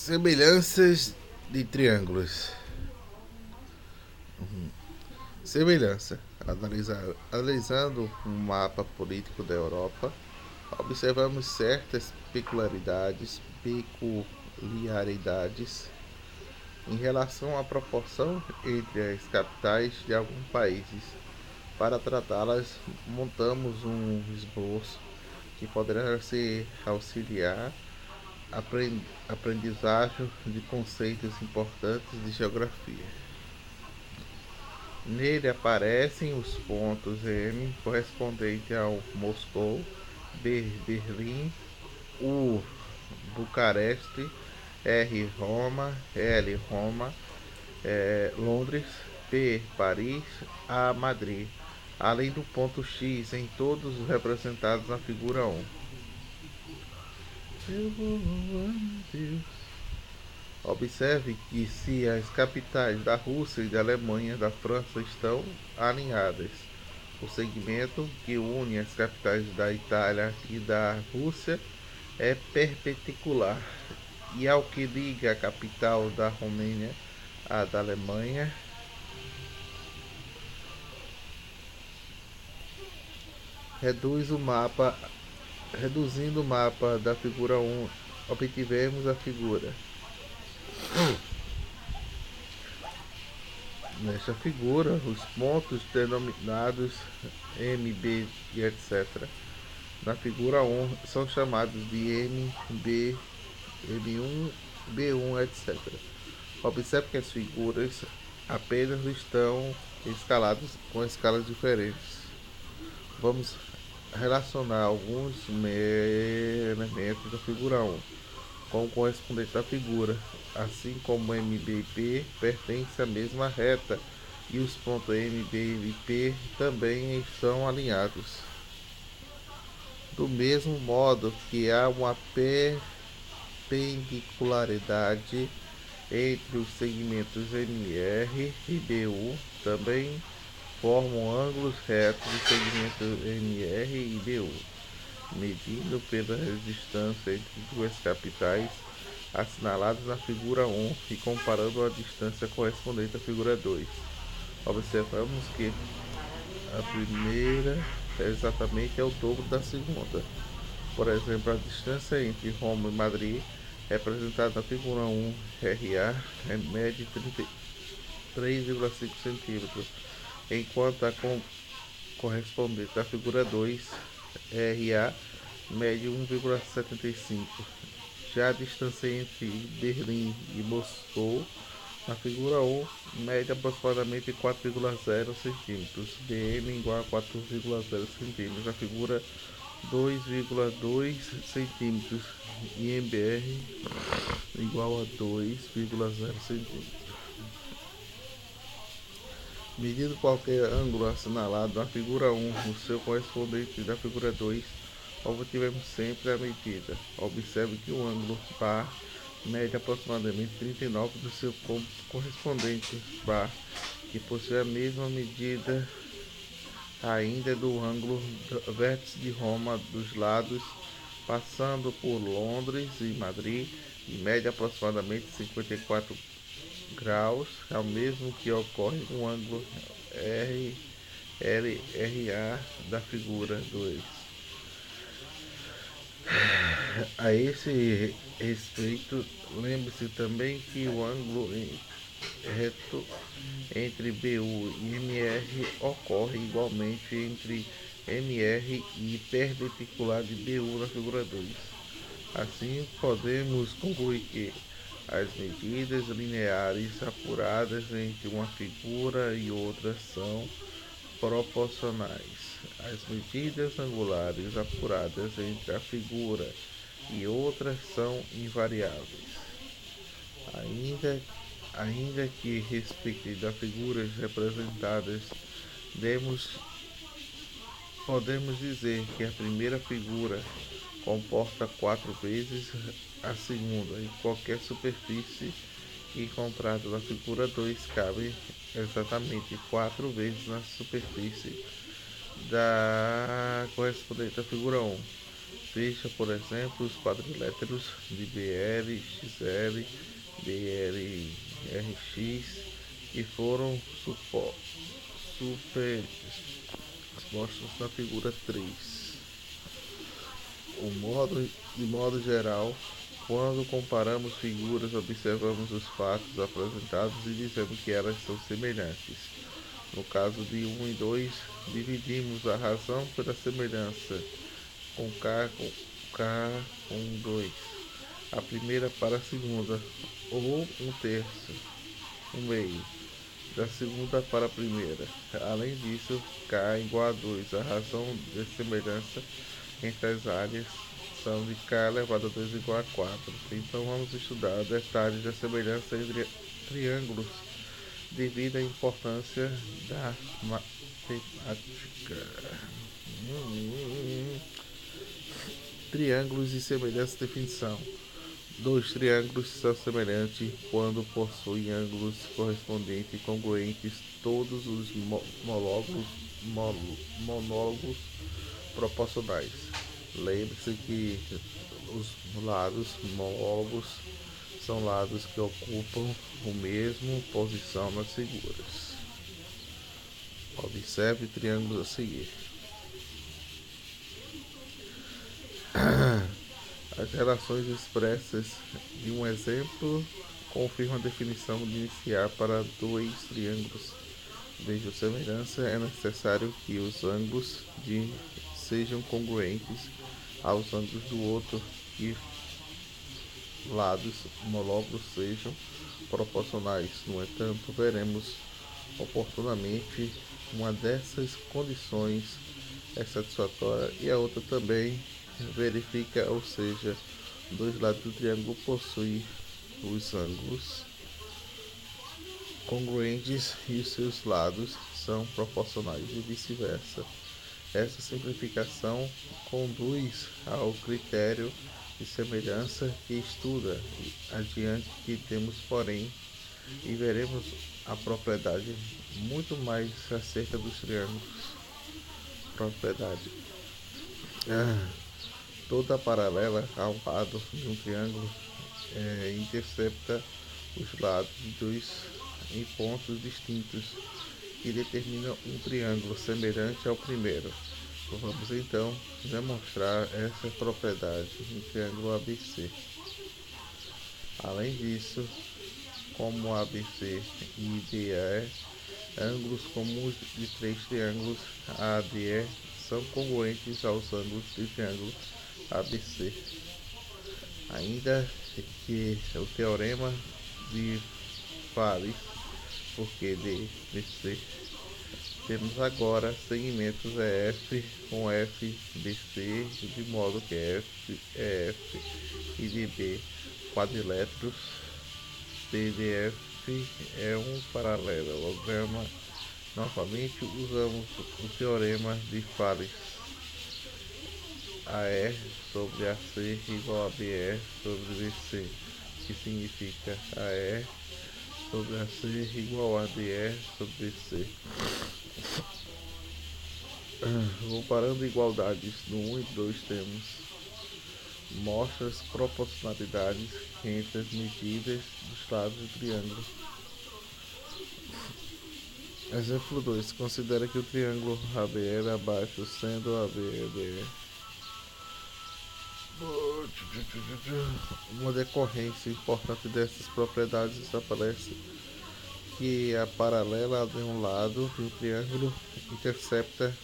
Semelhanças de triângulos. Semelhança. Analisando um mapa político da Europa, observamos certas peculiaridades em relação à proporção entre as capitais de alguns países. Para tratá-las, montamos um esboço que poderá ser auxiliar aprendizagem de conceitos importantes de geografia. Nele aparecem os pontos M correspondentes ao Moscou, B Berlim, U Bucareste, R Roma, L Roma, Londres, P Paris, A Madrid, além do ponto X em todos representados na figura 1. Deus. Observe que se as capitais da Rússia e da Alemanha e da França estão alinhadas, o segmento que une as capitais da Itália e da Rússia é perpendicular, e ao que liga a capital da Romênia à da Alemanha, reduzindo o mapa da figura 1, obtivemos a figura. Nesta figura, os pontos denominados M, B e etc. na figura 1 são chamados de M, B, M1, B1, etc. Observe que as figuras apenas estão escaladas com escalas diferentes. Vamos relacionar alguns elementos da figura 1 com o correspondente da figura, assim como M, B e P pertencem à mesma reta e os pontos M, B e P também estão alinhados. Do mesmo modo que há uma perpendicularidade entre os segmentos MR e BU, também formam ângulos retos dos segmentos MR e BU. Medindo pela distância entre duas capitais assinaladas na figura 1 e comparando a distância correspondente à figura 2, observamos que a primeira exatamente é o dobro da segunda. Por exemplo, a distância entre Roma e Madrid, representada na figura 1, RA, mede 33,5 cm, enquanto a correspondente da figura 2, RA, mede 1,75. Já a distância entre Berlim e Moscou, na figura 1, mede aproximadamente 4,0 cm, BM igual a 4,0 cm, na figura 2,2 cm e MBR igual a 2,0 cm. Medindo qualquer ângulo assinalado na figura 1 no seu correspondente da figura 2, obtivemos sempre a medida. Observe que o ângulo par mede aproximadamente 39 do seu correspondente par, que possui a mesma medida ainda do ângulo vértice de Roma dos lados, passando por Londres e Madrid, e mede aproximadamente 54 graus, é o mesmo que ocorre no ângulo LRA da figura 2. A esse respeito, lembre-se também que o ângulo reto entre BU e MR ocorre igualmente entre MR e perpendicular de BU na figura 2. Assim, podemos concluir que as medidas lineares apuradas entre uma figura e outra são proporcionais. As medidas angulares apuradas entre a figura e outra são invariáveis. Ainda que respeite das figuras representadas, podemos dizer que a primeira figura comporta 4 vezes a segunda, e qualquer superfície encontrada na figura 2 cabe exatamente 4 vezes na superfície da correspondente à figura 1. Veja, por exemplo, os quadriléteros de BR, XL, BRRX que foram superpostos na figura 3. De modo geral, quando comparamos figuras, observamos os fatos apresentados e dizemos que elas são semelhantes. No caso de 1 e 2, dividimos a razão pela semelhança com K com 2, a primeira para a segunda, ou um terço, um meio, da segunda para a primeira. Além disso, K igual a 2, a razão de semelhança entre as áreas são de K elevado a 2 igual a 4. Então vamos estudar detalhes da semelhança entre triângulos devido à importância da matemática. Triângulos e semelhança de definição. Dois triângulos são semelhantes quando possuem ângulos correspondentes e congruentes. Todos os monólogos proporcionais. Lembre-se que os lados monólogos são lados que ocupam a mesma posição nas figuras. Observe o triângulo a seguir. As relações expressas de um exemplo confirmam a definição inicial para dois triângulos. Desde a semelhança, é necessário que os ângulos sejam congruentes aos ângulos do outro e lados homólogos sejam proporcionais. No entanto, veremos oportunamente uma dessas condições é satisfatória e a outra também verifica, ou seja, dois lados do triângulo possuem os ângulos congruentes e os seus lados são proporcionais e vice-versa. Essa simplificação conduz ao critério de semelhança que estuda adiante que temos, porém, e veremos a propriedade muito mais acerca dos triângulos. Propriedade. Toda paralela ao lado de um triângulo intercepta os lados em pontos distintos que determinam um triângulo semelhante ao primeiro. Vamos então demonstrar essa propriedade no triângulo ABC. Além disso, como ABC e DE, ângulos comuns de três triângulos ADE são congruentes aos ângulos do triângulo ABC. Ainda que o teorema de Fales, porque DC, temos agora segmentos EF com FBC, de modo que F, EF e DB quadriléteros. CDF é um paralelogramo. Novamente usamos o teorema de Fales. AE sobre AC igual a BE sobre BC, que significa AE sobre AC igual a DE sobre BC. Comparando igualdades no 1 e 2 temos mostra as proporcionalidades entre as medidas dos lados do triângulo. Exemplo 2. Considera que o triângulo ABL é abaixo, sendo ABL uma decorrência importante dessas propriedades estabelece que a paralela de um lado do triângulo intercepta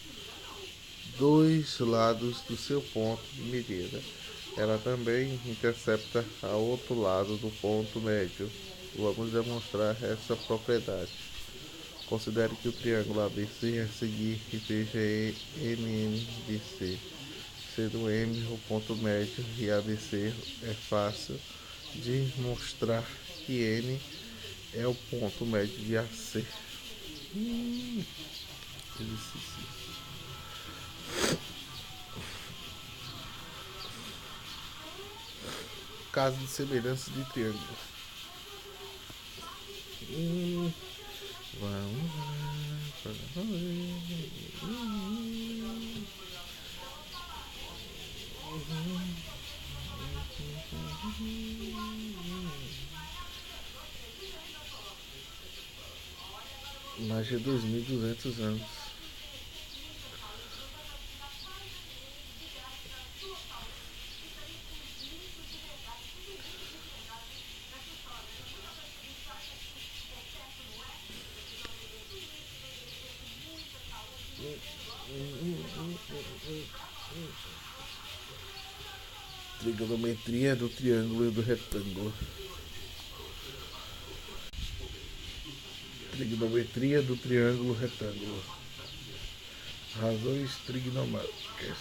dois lados do seu ponto de medida. Ela também intercepta ao outro lado do ponto médio. Vamos demonstrar essa propriedade. Considere que o triângulo ABC a seguir veja MNBC, sendo M o ponto médio e ABC é fácil de mostrar que N é o ponto médio de AC. Caso de semelhança de triângulo. Mais de 2.200 anos. Trigonometria do triângulo e do retângulo. Trigonometria do triângulo retângulo. Razões trigonométricas.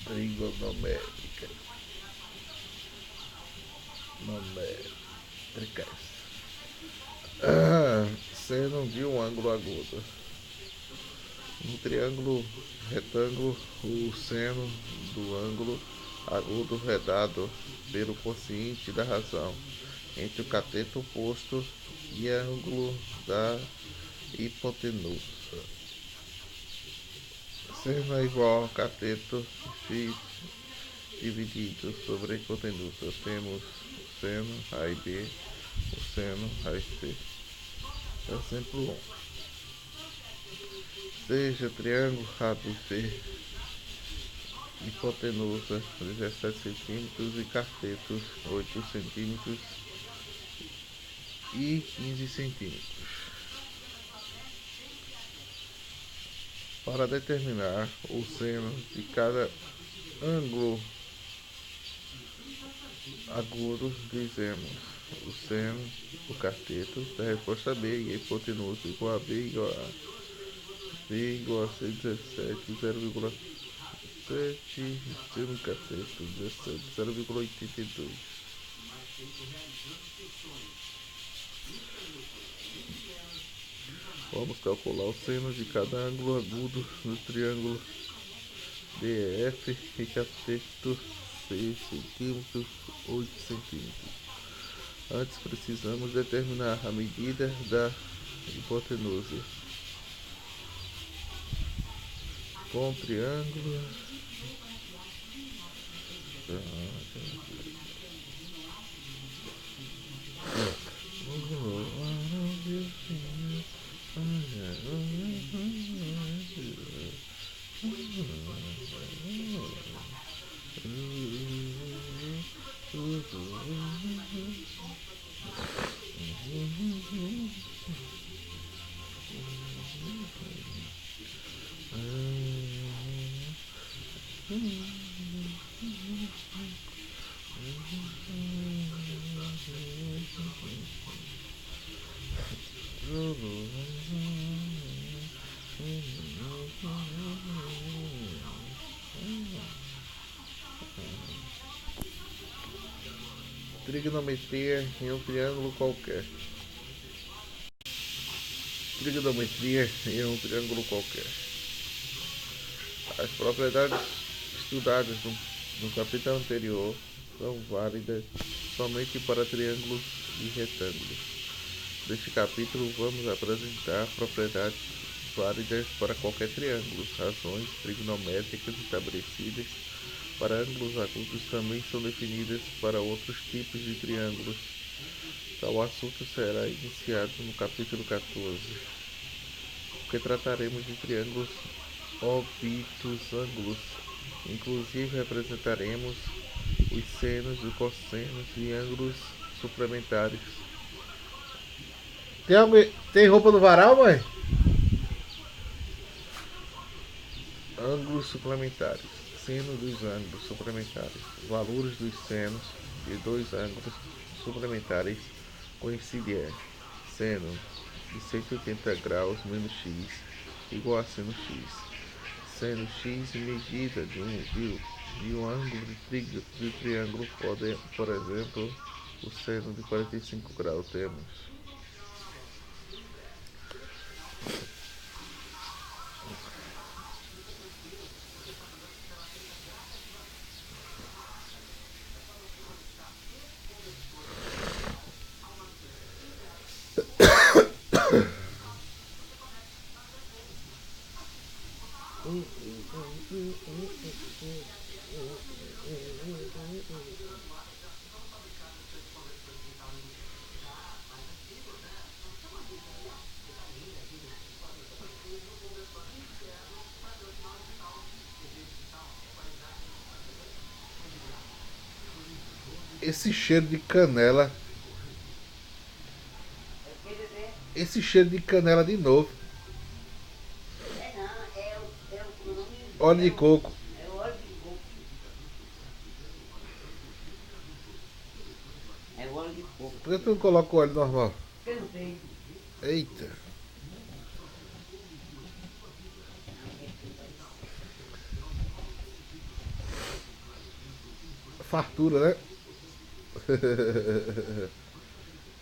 Trigonométricas. Seno de um ângulo agudo. No triângulo retângulo, o seno do ângulo agudo é dado pelo quociente da razão entre o cateto oposto e ângulo da hipotenusa. Seno é igual ao cateto φ dividido sobre a hipotenusa. Temos o seno A e B, o seno A e C. Exemplo 1. Seja triângulo ABC, hipotenusa 17 centímetros e cateto 8 centímetros e 15 centímetros. Para determinar o seno de cada ângulo agudo, dizemos o seno do cateto da resposta B e a hipotenusa igual a B igual a B igual a 117, 0,7, seno cateto 17, 0,82. Vamos calcular o seno de cada ângulo agudo do triângulo DEF e cateto 6 centímetros, 8 centímetros. Antes precisamos determinar a medida da hipotenusa. Com o triângulo trigonometria em um triângulo qualquer. Trigonometria em um triângulo qualquer. As propriedades estudadas no capítulo anterior são válidas somente para triângulos e retângulos. Neste capítulo vamos apresentar propriedades válidas para qualquer triângulo. Razões trigonométricas estabelecidas para ângulos agudos também são definidas para outros tipos de triângulos. Tal assunto será iniciado no capítulo 14, porque trataremos de triângulos obtusângulos. Inclusive representaremos os senos e cossenos e ângulos suplementares. Tem roupa no varal, mãe? Ângulos suplementares. Seno dos ângulos suplementares. Valores dos senos de dois ângulos suplementares coincidem. Seno de 180 graus menos x igual a seno x. Seno x medida de um ângulo de triângulo, por exemplo, o seno de 45 graus. Temos Esse cheiro de canela. Esse cheiro de canela de novo. Óleo de coco. É óleo de coco. Por que tu não coloca o óleo normal? Eu não sei. Eita. Fartura, né?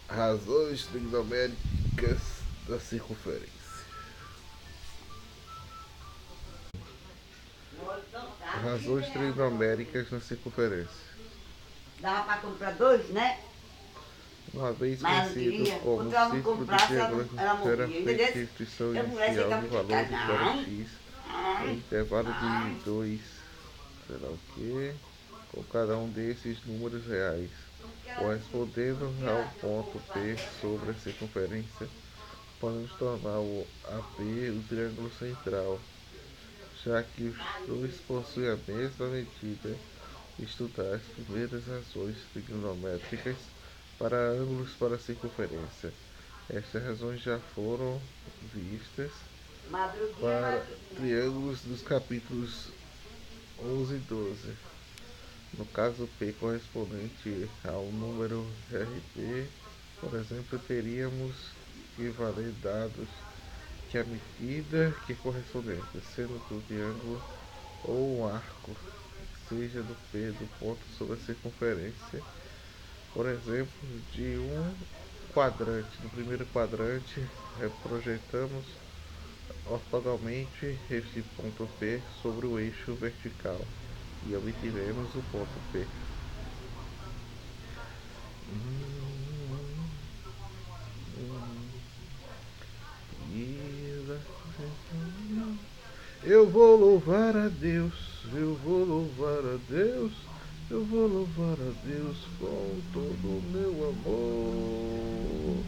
Razões trigonométricas da circunferência. O óleo tão caro. Razões trigonométricas na circunferência. Dava pra comprar dois, né? Uma vez Mas ela conhecido queria. como Quando ela não círculo de comprasse, triângulo, ela era morria. feita a Entendeu? instituição Eu não vai ser inicial de valores para capitalizada. x em intervalo de 2, sei lá o que, com cada um desses números reais, correspondendo ao ponto P sobre a circunferência, podemos tornar o AP o triângulo central, já que os dois possuem a mesma medida. Estudar as primeiras razões trigonométricas para ângulos para circunferência. Estas razões já foram vistas Madruguinha, para madruguinha. triângulos dos capítulos 11 e 12. No caso P correspondente ao número RP, por exemplo, teríamos que valer dados que a medida que é correspondente, sendo do triângulo ou um arco, seja do P do ponto sobre a circunferência, por exemplo, de um quadrante. No primeiro quadrante, projetamos ortogonalmente este ponto P sobre o eixo vertical e obtivemos o ponto P. Eu vou louvar a Deus, eu vou louvar a Deus, eu vou louvar a Deus com todo o meu amor.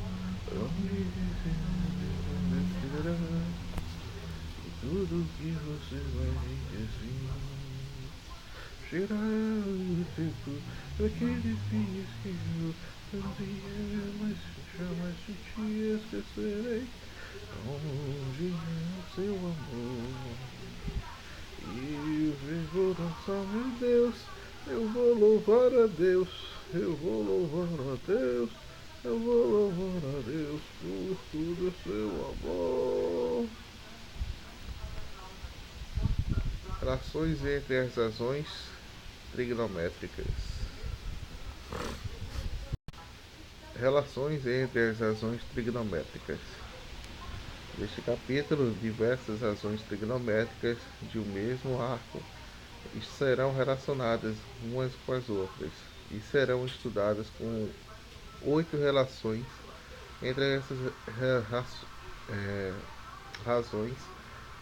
E tudo que você vai dizer será o tempo daqueles dias que eu também mas jamais te esquecerei. Onde é o seu amor? E eu vou dançar, meu Deus, eu vou louvar a Deus, eu vou louvar a Deus, eu vou louvar a Deus por todo o seu amor. Relações entre as razões trigonométricas. Relações entre as razões trigonométricas. Neste capítulo, diversas razões trigonométricas de um mesmo arco serão relacionadas umas com as outras e serão estudadas com 8 relações entre essas razões,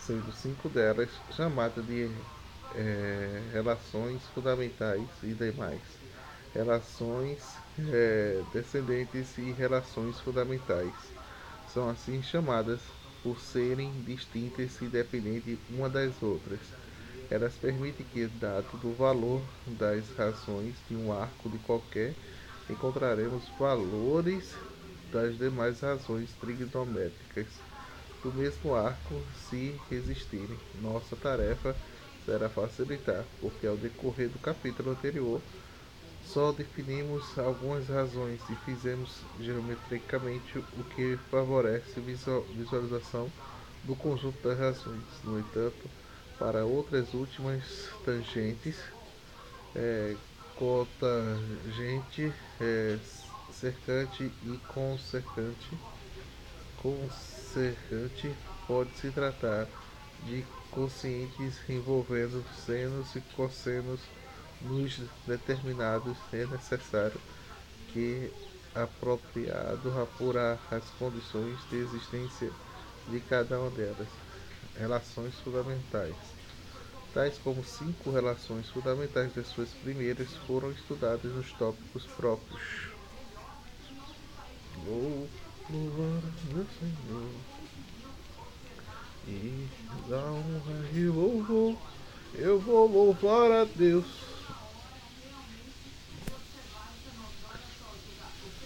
sendo 5 delas chamadas de relações fundamentais e demais relações descendentes e relações fundamentais. São assim chamadas por serem distintas e dependentes uma das outras. Elas permitem que, dado o valor das razões de um arco de qualquer, encontraremos valores das demais razões trigonométricas do mesmo arco se existirem. Nossa tarefa será facilitar, porque ao decorrer do capítulo anterior só definimos algumas razões e fizemos geometricamente o que favorece a visualização do conjunto das razões. No entanto, para outras últimas tangentes, é, cotangente, cercante e concercante, pode se tratar de quocientes envolvendo senos e cossenos nos determinados. É necessário que apropriado apurar as condições de existência de cada uma delas. Relações fundamentais. Tais como 5 relações fundamentais das suas primeiras foram estudadas nos tópicos próprios. Vou louvar meu Senhor e dar honra e louvor. Eu vou louvar a Deus.